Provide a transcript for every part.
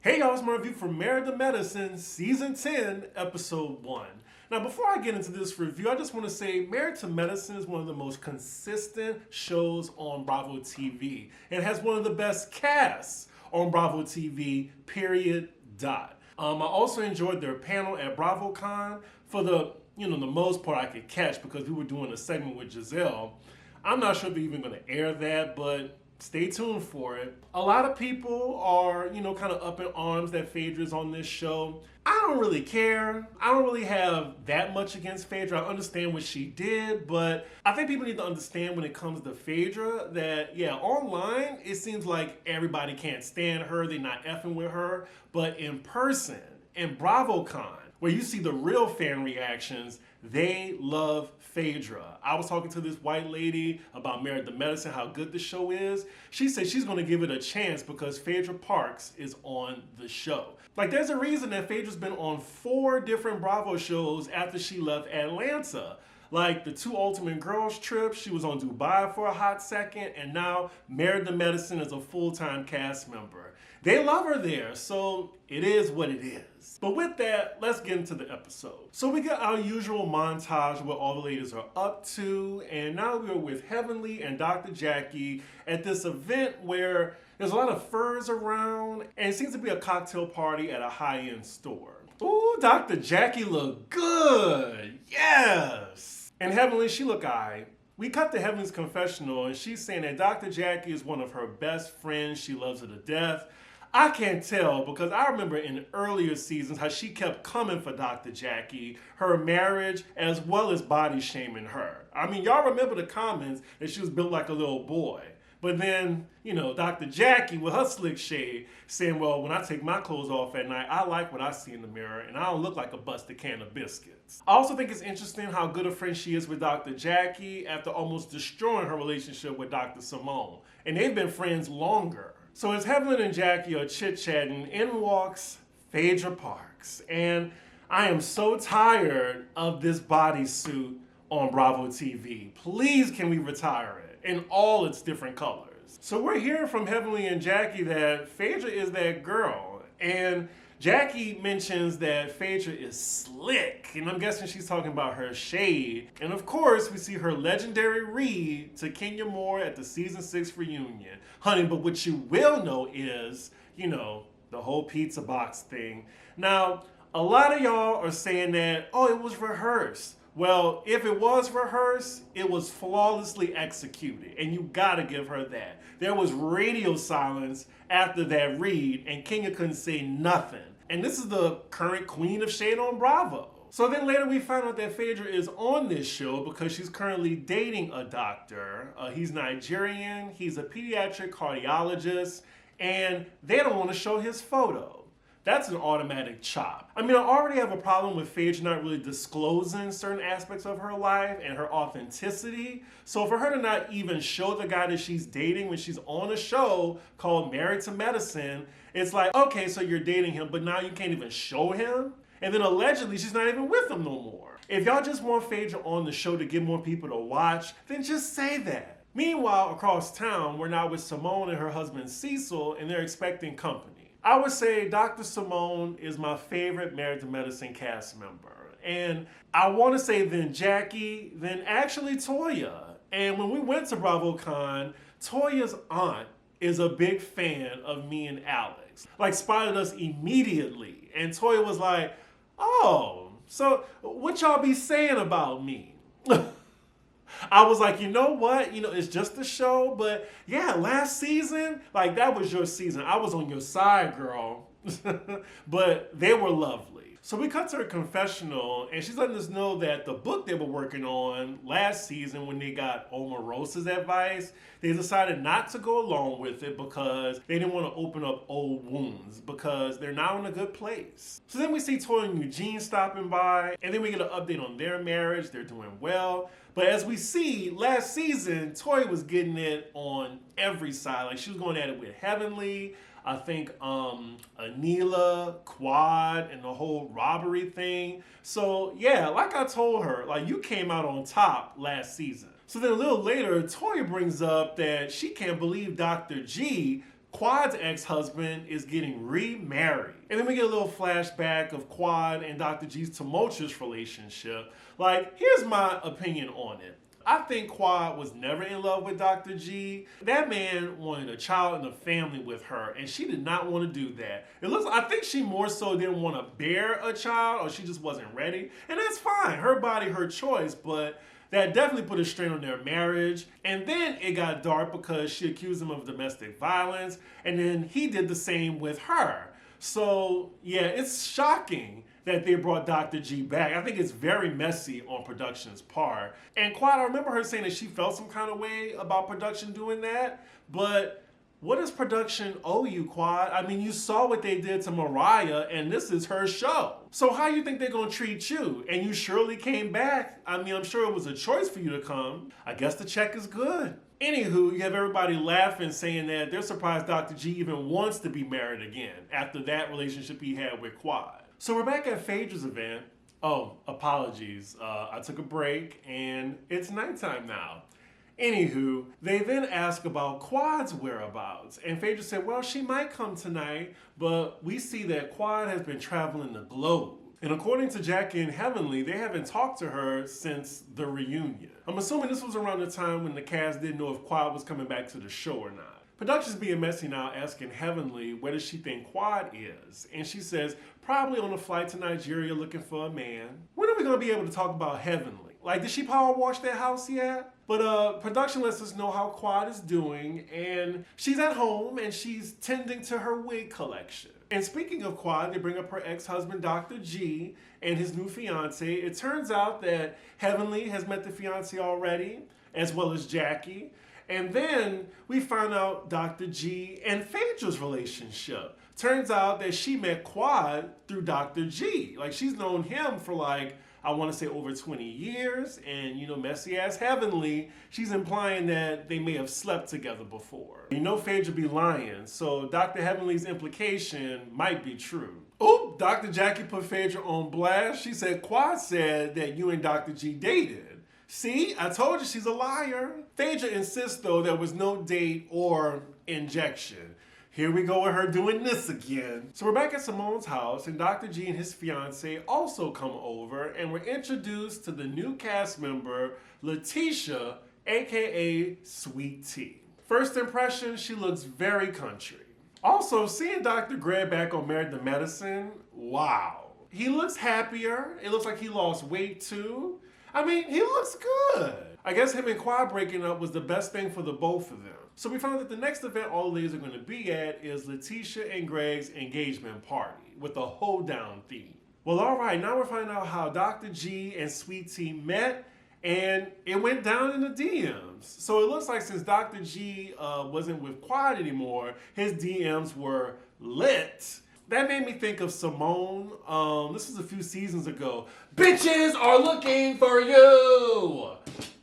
Hey y'all, it's my review for Married to Medicine, Season 10, Episode 1. Now, before I get into this review, I just want to say Married to Medicine is one of the most consistent shows on Bravo TV. It has one of the best casts on Bravo TV, period, dot. I also enjoyed their panel at BravoCon for the most part I could catch because we were doing a segment with Giselle. I'm not sure if they're even going to air that, but stay tuned for it. A lot of people are, kind of up in arms that Phaedra's on this show. I don't really care. I don't really have that much against Phaedra. I understand what she did, but I think people need to understand when it comes to Phaedra that, online, it seems like everybody can't stand her. They're not effing with her. But in person, in BravoCon, where you see the real fan reactions, they love Phaedra. I was talking to this white lady about Married to Medicine, how good the show is. She said she's going to give it a chance because Phaedra Parks is on the show. Like, there's a reason that Phaedra's been on 4 different Bravo shows after she left Atlanta. Like the 2 Ultimate Girls trips, she was on Dubai for a hot second, and now Married to Medicine is a full-time cast member. They love her there, so it is what it is. But with that, let's get into the episode. So we get our usual montage of what all the ladies are up to, and now we're with Heavenly and Dr. Jackie at this event where there's a lot of furs around, and it seems to be a cocktail party at a high-end store. Ooh, Dr. Jackie look good, yes! And Heavenly, she look alright. We cut to Heavenly's confessional, and she's saying that Dr. Jackie is one of her best friends. She loves her to death. I can't tell because I remember in earlier seasons how she kept coming for Dr. Jackie, her marriage, as well as body shaming her. I mean, y'all remember the comments that she was built like a little boy. But then, Dr. Jackie with her slick shade saying, well, when I take my clothes off at night, I like what I see in the mirror and I don't look like a busted can of biscuits. I also think it's interesting how good a friend she is with Dr. Jackie after almost destroying her relationship with Dr. Simone. And they've been friends longer. So as Heavenly and Jackie are chit-chatting, in walks Phaedra Parks. And I am so tired of this bodysuit on Bravo TV. Please, can we retire it in all its different colors? So we're hearing from Heavenly and Jackie that Phaedra is that girl. And Jackie mentions that Phaedra is slick, and I'm guessing she's talking about her shade. And of course, we see her legendary read to Kenya Moore at the season 6 reunion. Honey, but what you will know is, the whole pizza box thing. Now, a lot of y'all are saying that, oh, it was rehearsed. Well, if it was rehearsed, it was flawlessly executed, and you gotta give her that. There was radio silence after that read, and Kenya couldn't say nothing. And this is the current queen of shade on Bravo. So then later we find out that Phaedra is on this show because she's currently dating a doctor. He's Nigerian, he's a pediatric cardiologist, and they don't want to show his photo. That's an automatic chop. I mean, I already have a problem with Phaedra not really disclosing certain aspects of her life and her authenticity. So for her to not even show the guy that she's dating when she's on a show called Married to Medicine, it's like, okay, so you're dating him, but now you can't even show him? And then allegedly, she's not even with him no more. If y'all just want Phaedra on the show to get more people to watch, then just say that. Meanwhile, across town, we're now with Simone and her husband Cecil, and they're expecting company. I would say Dr. Simone is my favorite Married to Medicine cast member. And I want to say then Jackie, then actually Toya. And when we went to BravoCon, Toya's aunt is a big fan of me and Alex. Like, spotted us immediately. And Toya was like, oh, so what y'all be saying about me? I was like, you know what? It's just a show, but yeah, last season, like that was your season. I was on your side, girl. But they were lovely. So we cut to her confessional, and she's letting us know that the book they were working on last season when they got Omarosa's advice, they decided not to go along with it because they didn't want to open up old wounds because they're now in a good place. So then we see Toya and Eugene stopping by, and then we get an update on their marriage. They're doing well. But as we see, last season, Toya was getting it on every side. Like, she was going at it with Heavenly, I think Anila, Quad, and the whole robbery thing. So yeah, like I told her, like, you came out on top last season. So then a little later, Toya brings up that she can't believe Dr. G Quad's ex-husband is getting remarried. And then we get a little flashback of Quad and Dr. G's tumultuous relationship. Like, here's my opinion on it. I think Quad was never in love with Dr. G. That man wanted a child and a family with her, and she did not want to do that. I think she more so didn't want to bear a child, or she just wasn't ready. And that's fine. Her body, her choice, but that definitely put a strain on their marriage. And then it got dark because she accused him of domestic violence, and then he did the same with her. So, yeah, it's shocking that they brought Dr. G back. I think it's very messy on production's part. And Quad, I remember her saying that she felt some kind of way about production doing that, but what does production owe you, Quad? I mean, you saw what they did to Mariah, and this is her show. So how you think they're gonna treat you? And you surely came back. I mean, I'm sure it was a choice for you to come. I guess the check is good. Anywho, you have everybody laughing, saying that they're surprised Dr. G even wants to be married again after that relationship he had with Quad. So we're back at Phaedra's event. Oh, apologies. I took a break and it's nighttime now. Anywho, they then ask about Quad's whereabouts. And Phaedra said, well, she might come tonight, but we see that Quad has been traveling the globe. And according to Jackie and Heavenly, they haven't talked to her since the reunion. I'm assuming this was around the time when the cast didn't know if Quad was coming back to the show or not. Production's being messy now, asking Heavenly where does she think Quad is? And she says, probably on a flight to Nigeria looking for a man. When are we going to be able to talk about Heavenly? Like, did she power wash that house yet? But production lets us know how Quad is doing, and she's at home and she's tending to her wig collection. And speaking of Quad, they bring up her ex-husband, Dr. G, and his new fiance. It turns out that Heavenly has met the fiance already, as well as Jackie. And then we find out Dr. G and Phaedra's relationship. Turns out that she met Quad through Dr. G. Like, she's known him for like, I want to say over 20 years. And, you know, messy ass Heavenly, she's implying that they may have slept together before. You know Phaedra be lying, so Dr. Heavenly's implication might be true. Oh, Dr. Jackie put Phaedra on blast. She said Quad said that you and Dr. G dated. See, I told you she's a liar. Phaedra insists, though, there was no date or injection. Here we go with her doing this again. So we're back at Simone's house, and Dr. G and his fiance also come over, and we're introduced to the new cast member, Letitia, aka Sweet Tea. First impression, she looks very country. Also, seeing Dr. Gray back on Married to Medicine, wow. He looks happier. It looks like he lost weight too. I mean, he looks good. I guess him and Quad breaking up was the best thing for the both of them. So we found that the next event all the ladies are going to be at is Letitia and Greg's engagement party with a hold-down theme. Well, all right, now we're finding out how Dr. G and Sweet Tea met, and it went down in the DMs. So it looks like since Dr. G wasn't with Quad anymore, his DMs were lit. That made me think of Simone. This was a few seasons ago. Bitches are looking for you.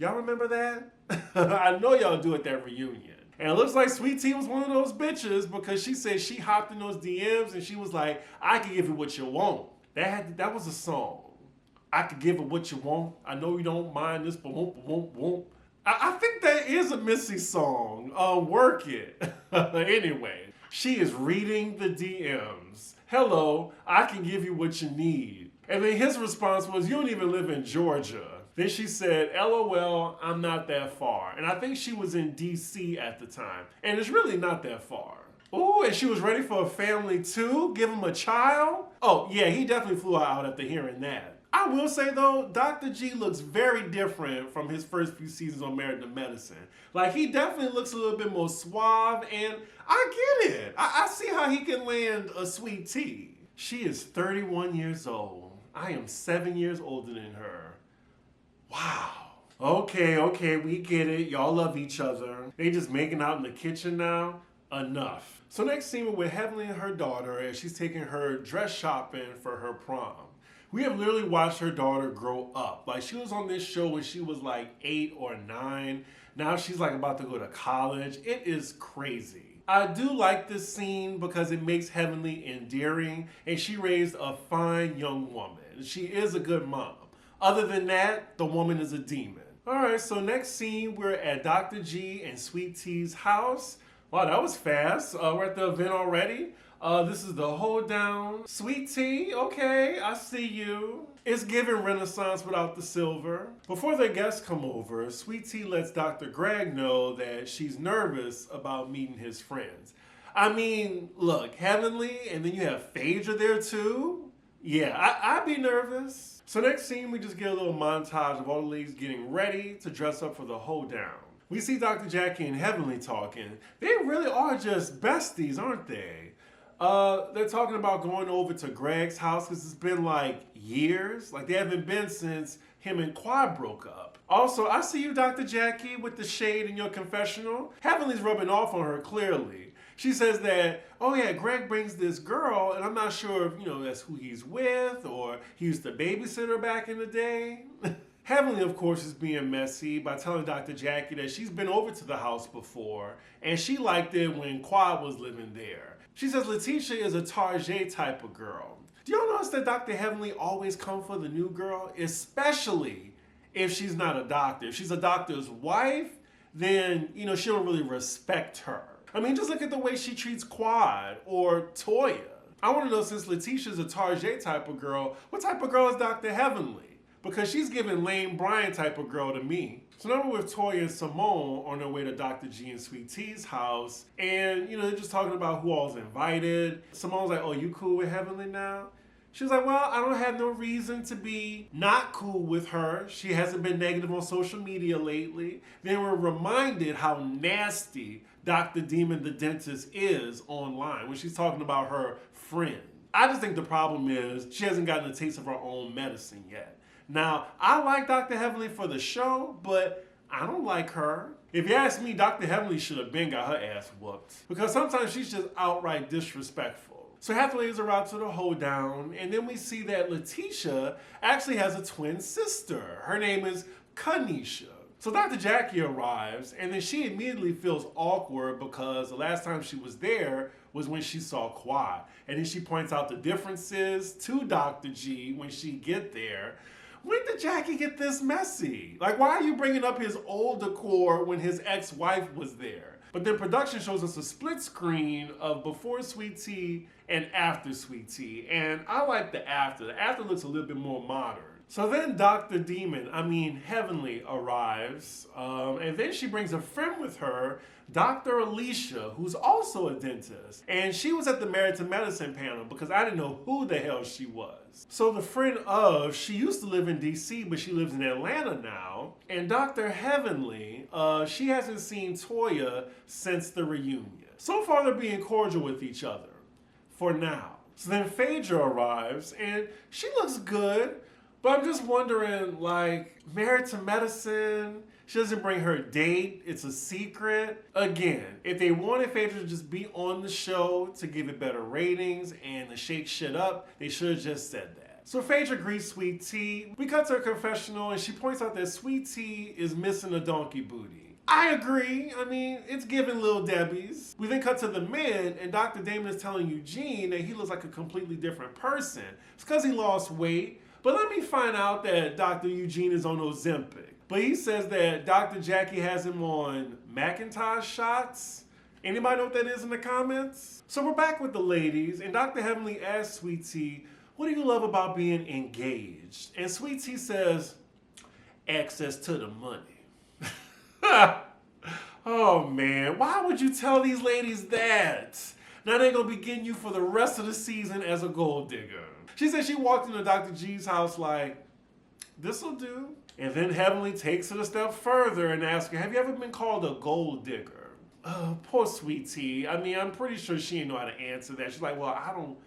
Y'all remember that? I know y'all do at that reunion. And it looks like Sweet Tea was one of those bitches because she said she hopped in those DMs and she was like, I can give you what you want. That was a song. I could give it what you want. I know you don't mind this, but won't. I think that is a Missy song. Work it. Anyway, she is reading the DMs. Hello, I can give you what you need. And then his response was, you don't even live in Georgia. Then she said, LOL, I'm not that far. And I think she was in DC at the time. And it's really not that far. Ooh, and she was ready for a family too? Give him a child? Oh, yeah, he definitely flew her out after hearing that. I will say though, Dr. G looks very different from his first few seasons on Married to Medicine. Like, he definitely looks a little bit more suave, and I get it. I see how he can land a Sweet Tea. She is 31 years old. I am 7 years older than her. Wow. Okay, we get it. Y'all love each other. They just making out in the kitchen now? Enough. So next scene we're with Heavenly and her daughter as she's taking her dress shopping for her prom. We have literally watched her daughter grow up. Like, she was on this show when she was like 8 or 9. Now she's like about to go to college. It is crazy. I do like this scene because it makes Heavenly endearing, and she raised a fine young woman. She is a good mom. Other than that, the woman is a demon. All right, so next scene, we're at Dr. G and Sweet Tea's house. Wow, that was fast. We're at the event already. This is the hold down. Sweet tea, okay, I see you. It's giving Renaissance without the silver. Before the guests come over, Sweet Tea lets Dr. Greg know that she's nervous about meeting his friends. I mean, look, Heavenly, and then you have Phaedra there too. Yeah, I'd be nervous. So next scene, we just get a little montage of all the ladies getting ready to dress up for the hold down. We see Dr. Jackie and Heavenly talking. They really are just besties, aren't they? They're talking about going over to Greg's house because it's been like years. Like they haven't been since him and Quad broke up. Also, I see you, Dr. Jackie, with the shade in your confessional. Heavenly's rubbing off on her clearly. She says that, oh yeah, Greg brings this girl, and I'm not sure if, that's who he's with, or he used to babysit her back in the day. Heavenly, of course, is being messy by telling Dr. Jackie that she's been over to the house before, and she liked it when Quad was living there. She says Letitia is a Tarjay type of girl. Do y'all notice that Dr. Heavenly always comes for the new girl? Especially if she's not a doctor. If she's a doctor's wife, then, she don't really respect her. I mean, just look at the way she treats Quad or Toya. I want to know, since Letitia's a Tarjay type of girl, what type of girl is Dr. Heavenly? Because she's giving Lane Bryant type of girl to me. So now we're with Toya and Simone on their way to Dr. G and Sweet T's house. And, they're just talking about who all's invited. Simone's like, oh, you cool with Heavenly now? She's like, well, I don't have no reason to be not cool with her. She hasn't been negative on social media lately. Then we're reminded how nasty Dr. Demon the dentist is online when she's talking about her friend. I just think the problem is she hasn't gotten a taste of her own medicine yet. Now, I like Dr. Heavenly for the show, but I don't like her. If you ask me, Dr. Heavenly should have been got her ass whooped. Because sometimes she's just outright disrespectful. So half the ladies are out to the hold down, and then we see that Letitia actually has a twin sister. Her name is Kanisha. So Dr. Jackie arrives, and then she immediately feels awkward because the last time she was there was when she saw Quad. And then she points out the differences to Dr. G when she get there. When did Jackie get this messy? Like, why are you bringing up his old decor when his ex-wife was there? But then production shows us a split screen of before Sweet Tea and after Sweet Tea. And I like the after. The after looks a little bit more modern. So then Dr. Heavenly arrives, and then she brings a friend with her, Dr. Alicia, who's also a dentist. And she was at the Married to Medicine panel because I didn't know who the hell she was. So the friend she used to live in DC, but she lives in Atlanta now. And Dr. Heavenly, she hasn't seen Toya since the reunion. So far they're being cordial with each other, for now. So then Phaedra arrives, and she looks good. But I'm just wondering, like, Married to Medicine, she doesn't bring her date, it's a secret. Again, if they wanted Phaedra to just be on the show to give it better ratings and to shake shit up, they should have just said that. So Phaedra greets Sweet Tea. We cut to her confessional, and she points out that Sweet Tea is missing a donkey booty. I agree. I mean, it's giving Little Debbie's. We then cut to the men, and Dr. Damon is telling Eugene that he looks like a completely different person. It's because he lost weight. But let me find out that Dr. Eugene is on Ozempic. But he says that Dr. Jackie has him on Macintosh shots. Anybody know what that is in the comments? So we're back with the ladies, and Dr. Heavenly asks Sweet Tea, what do you love about being engaged? And Sweet Tea says, access to the money. Oh man, why would you tell these ladies that? Now they're gonna be getting you for the rest of the season as a gold digger. She said she walked into Dr. G's house like, this'll do. And then Heavenly takes it a step further and asks her, have you ever been called a gold digger? Oh, poor Sweet Tea. I mean, I'm pretty sure she didn't know how to answer that. She's like, well, I don't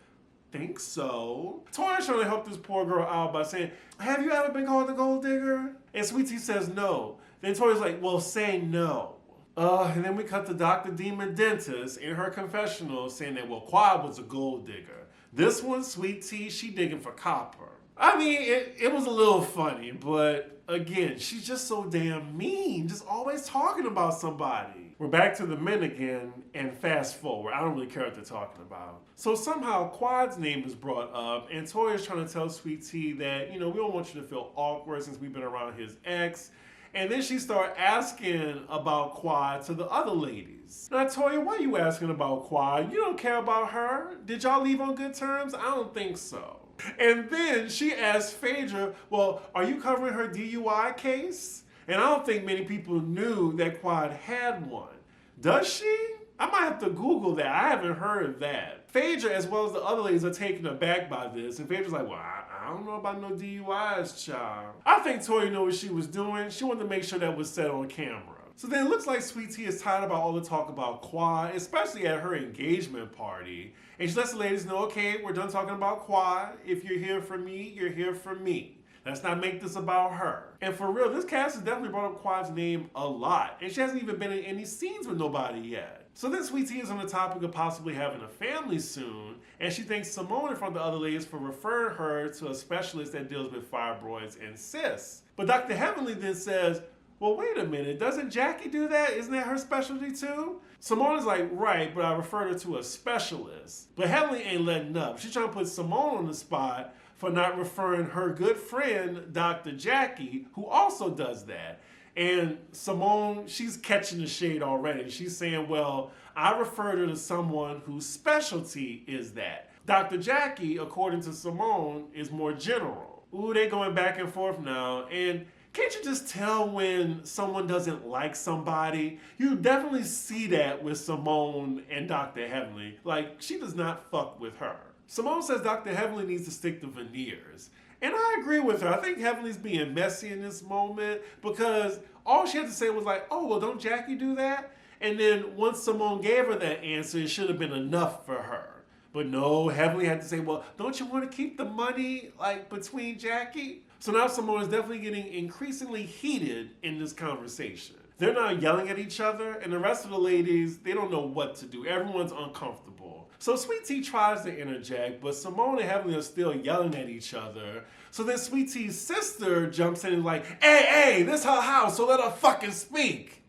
think so. Toya's trying to help this poor girl out by saying, have you ever been called a gold digger? And Sweet Tea says no. Then Toya's like, well, say no. And then we cut to Dr. Demon Dentist in her confessional saying that, well, Quad was a gold digger. This one, Sweet Tea, she digging for copper. I mean, it was a little funny, but again, she's just so damn mean, just always talking about somebody. We're back to the men again, and fast forward. I don't really care what they're talking about. So somehow Quad's name is brought up, and Toya's trying to tell Sweet Tea that, we don't want you to feel awkward since we've been around his ex. And then she started asking about Quad to the other ladies. Now, Toya, why are you asking about Quad? You don't care about her. Did y'all leave on good terms? I don't think so. And then she asked Phaedra, well, are you covering her DUI case? And I don't think many people knew that Quad had one. Does she? I might have to Google that. I haven't heard of that. Phaedra, as well as the other ladies, are taken aback by this. And Phaedra's like, well, I don't know about no DUIs, child. I think Toya knew what she was doing. She wanted to make sure that was set on camera. So then it looks like Sweet Tea is tired about all the talk about Quad, especially at her engagement party. And she lets the ladies know, okay, we're done talking about Quad. If you're here for me, you're here for me. Let's not make this about her. And for real, this cast has definitely brought up Quad's name a lot. And she hasn't even been in any scenes with nobody yet. So then Sweet Tea is on the topic of possibly having a family soon. And she thanks Simone in front of the other ladies for referring her to a specialist that deals with fibroids and cysts. But Dr. Heavenly then says, well, wait a minute, doesn't Jackie do that? Isn't that her specialty too? Simone is like, right, but I referred her to a specialist. But Heavenly ain't letting up. She's trying to put Simone on the spot for not referring her good friend, Dr. Jackie, who also does that. And Simone, she's catching the shade already. She's saying, well, I referred her to someone whose specialty is that. Dr. Jackie, according to Simone, is more general. Ooh, they going back and forth now. And can't you just tell when someone doesn't like somebody? You definitely see that with Simone and Dr. Heavenly. Like, she does not fuck with her. Simone says Dr. Heavenly needs to stick to veneers. And I agree with her. I think Heavenly's being messy in this moment because all she had to say was like, oh, well, don't Jackie do that? And then once Simone gave her that answer, it should have been enough for her. But no, Heavenly had to say, well, don't you want to keep the money like between Jackie? So now Simone is definitely getting increasingly heated in this conversation. They're now yelling at each other, and the rest of the ladies, they don't know what to do. Everyone's uncomfortable. So Sweet Tea tries to interject, but Simone and Heavenly are still yelling at each other. So then Sweet Tea's sister jumps in and is like, hey, this her house, so let her fucking speak.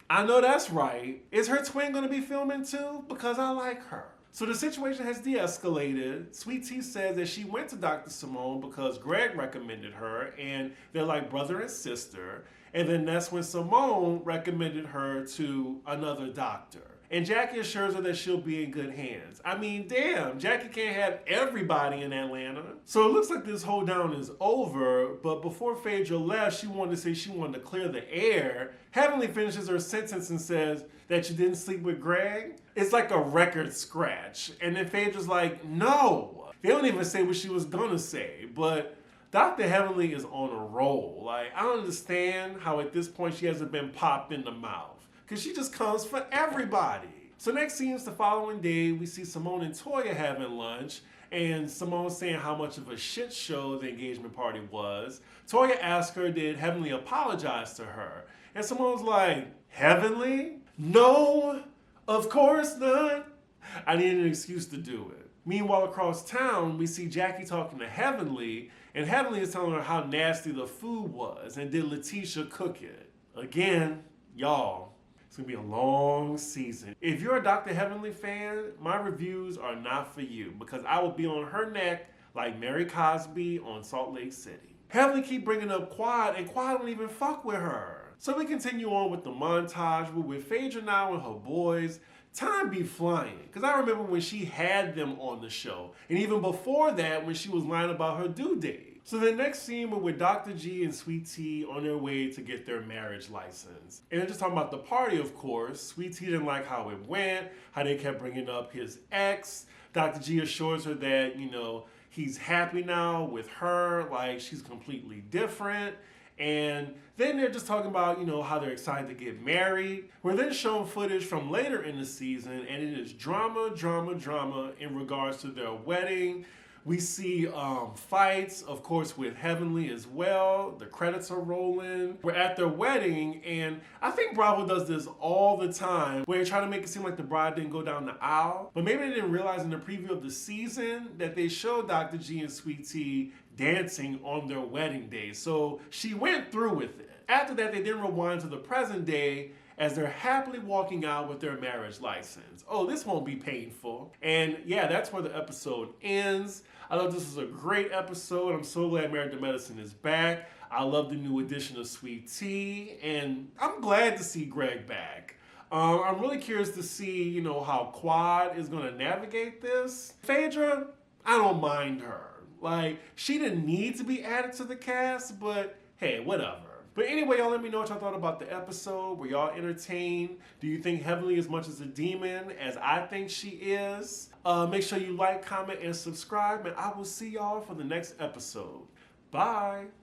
I know that's right. Is her twin gonna be filming too? Because I like her. So the situation has de-escalated. Sweet Tea says that she went to Dr. Simone because Greg recommended her, and they're like brother and sister. And then that's when Simone recommended her to another doctor. And Jackie assures her that she'll be in good hands. I mean, damn, Jackie can't have everybody in Atlanta. So it looks like this hold down is over, but before Phaedra left, she wanted to say she wanted to clear the air. Heavenly finishes her sentence and says that she didn't sleep with Greg. It's like a record scratch. And then Phaedra's like, no. They don't even say what she was gonna say, but Dr. Heavenly is on a roll. Like, I don't understand how at this point she hasn't been popped in the mouth. Because she just comes for everybody. So next scene is the following day. We see Simone and Toya having lunch. And Simone saying how much of a shit show the engagement party was. Toya asks her, did Heavenly apologize to her? And Simone's like, Heavenly? No, of course not. I needed an excuse to do it. Meanwhile, across town, we see Jackie talking to Heavenly. And Heavenly is telling her how nasty the food was. And did Letitia cook it? Again, y'all. It's gonna be a long season. If you're a Dr. Heavenly fan, my reviews are not for you because I will be on her neck like Mary Cosby on Salt Lake City. Heavenly keep bringing up Quad, and Quad don't even fuck with her. So we continue on with the montage. We're with Phaedra now and her boys. Time be flying, because I remember when she had them on the show, and even before that when she was lying about her due date. So the next scene, we're with Dr. G and Sweet Tea on their way to get their marriage license. And they're just talking about the party, of course. Sweet Tea didn't like how it went, how they kept bringing up his ex. Dr. G assures her that, he's happy now with her, like she's completely different. And then they're just talking about, how they're excited to get married. We're then shown footage from later in the season, and it is drama, drama, drama in regards to their wedding. We see fights, of course, with Heavenly as well. The credits are rolling. We're at their wedding, and I think Bravo does this all the time, where they try to make it seem like the bride didn't go down the aisle. But maybe they didn't realize in the preview of the season that they showed Dr. G and Sweet Tea dancing on their wedding day. So she went through with it. After that, they then rewind to the present day, as they're happily walking out with their marriage license. Oh, this won't be painful. And yeah, that's where the episode ends. I thought this was a great episode. I'm so glad Married to Medicine is back. I love the new addition of Sweet Tea, and I'm glad to see Greg back. I'm really curious to see, how Quad is going to navigate this. Phaedra, I don't mind her. Like, she didn't need to be added to the cast, but hey, whatever. But anyway, y'all let me know what y'all thought about the episode. Were y'all entertained? Do you think Heavenly as much as a demon as I think she is? Make sure you like, comment, and subscribe, and I will see y'all for the next episode. Bye.